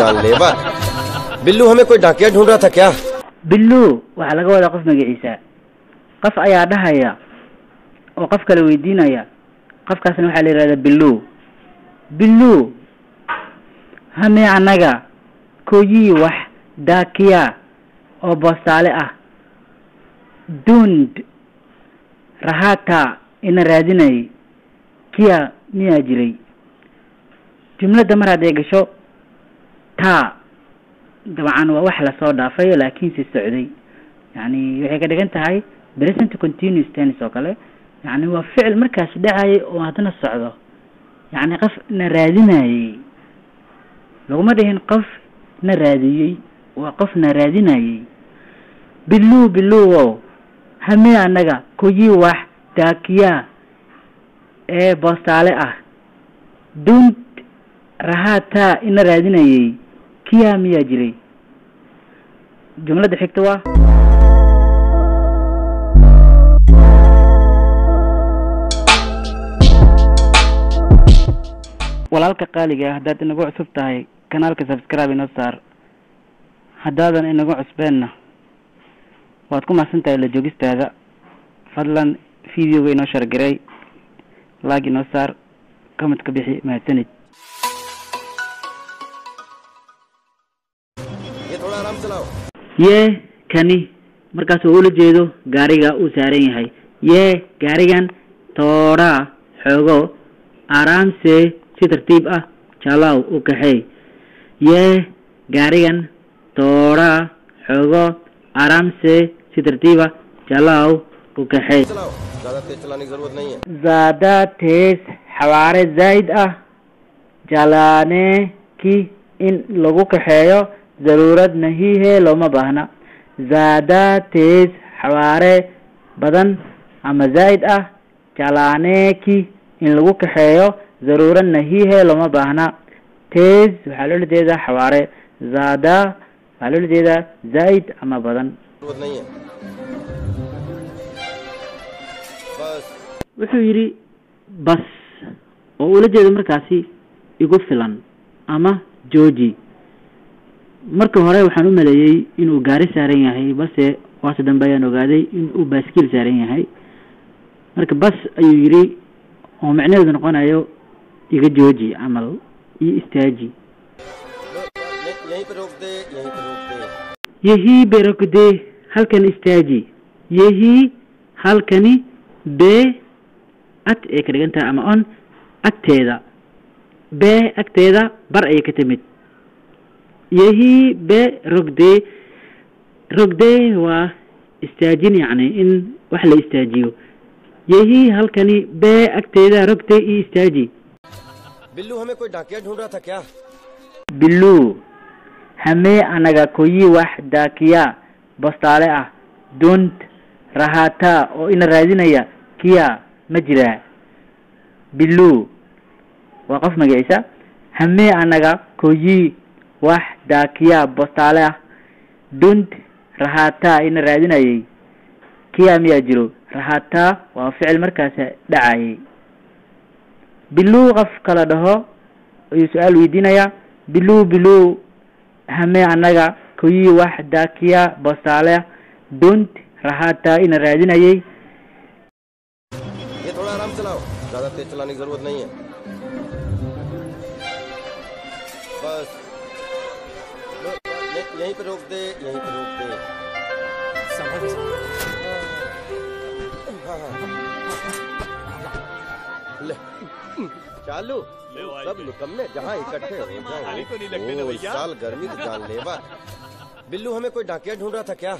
जानलेवा। बिल्लू हमें कोई डाकिया ढूंढ रहा था क्या? Billu waxaa laga wadaa qof magaciisa. qof ayaa dhahaya oo qof kale weydiinaya. qofkaasna waxaa la yiraahdaa Billuu. Billuu hame anaga koyi wax daakiya oo boostaale ah. Dund rahata ina raadinay kiya miyaa jiray. jumlada mar haday gasho taa dabcan waa wax la soo dhaafay laakiin si socday yani waxay ka dhigan tahay present continuous tense oo kale yani waa ficil markaas dhacay oo hadana socdo yani qof na raadinay laguma dhihin qof na raadiyay waa qof na raadinay. Billuu hame anaga kuyi wax daakiya ee boostaale ah. Dund rahata ina raadinayay kiya miyaa jiray. jumlada xigta waa walaalka qaaliga haddaad inagu cusub tahay kanaalka subscribe inoo saar haddaadan inagu cusbeenna waad ku mahadsan tahay la joogistaada. fadlan videoga inoo shargaray like inoo saar comment ka bixi mahadsanid. ye kani markaas oo ula jeedo gaariga uu saaran yahay. ye gaarigan toora xogo aramse si tartiib ah jalaw u kaxay. ye gaarigan toora xogo aramse si tartiib ah jalaw u kaxay. ज़्यादा तेज चलाने की जरूरत नहीं है. ज़्यादा तेज xawaare zaid ah jalaane ki in lagu kaxeeyo ज़रूरत नहीं है looma baahna. ज़्यादा तेज xawaare badan ama zaid ah jalaane ki in lagu kaxeeyo ज़रूरत नहीं है looma baahna. तेज waxaa loola jeedaa xawaare. ज़्यादा waxaa loola jeedaa zaid ama badan. wuxuu yidhi bas oo ula jeedo markaasi igu filan ama jooji. marka hore waxaan u maleeyay inuu gaari saaran yahay balse waase dambe ayaan ogaaday inuu baaskiil saaran yahay. marka bas ayuu yidhi oo macnaheedu noqonayo iga jooji camal iyo istaaji. yahii be rokde halkan istaaji. yahii halkani be at ee ka dhigan tahay ama on agteeda. be agteeda bar ayay ka timid. yahii be rogde waa istaajin yani in wax la istaajiyo. yahii halkani be agteeda rogde iyo istaaji. Billu हमें कोई डाकिया ढूंढ रहा था क्या? बिल्लू हमें anaga koyi wax daakiya boostaale ah. dund rahata oo ina raadinaya kiya ma jiraa. Billuu waa qof magaciisa. hame anaga koyi wax daakiya boostaale ah. dund rahata ina raadinayay kiya miyaa jiro. rahata waa ficil markaas dhacayay. Billuu qof kala dhaho ayuu su-aal weydiinaya. Billuu hame anaga koyi wax daakiya boostaale ah. dund rahata ina raadinayay. ये थोड़ा आराम चलाओ. ज़्यादा तेज चलाने की जरूरत नहीं है. बस यहीं पे रोक दे. ले चालू सब निकम्मे जहाँ इकट्ठे हो जाएंगे. साल गर्मी तो जानलेवा. बिल्लू हमें कोई डाकिया ढूंढ रहा था क्या?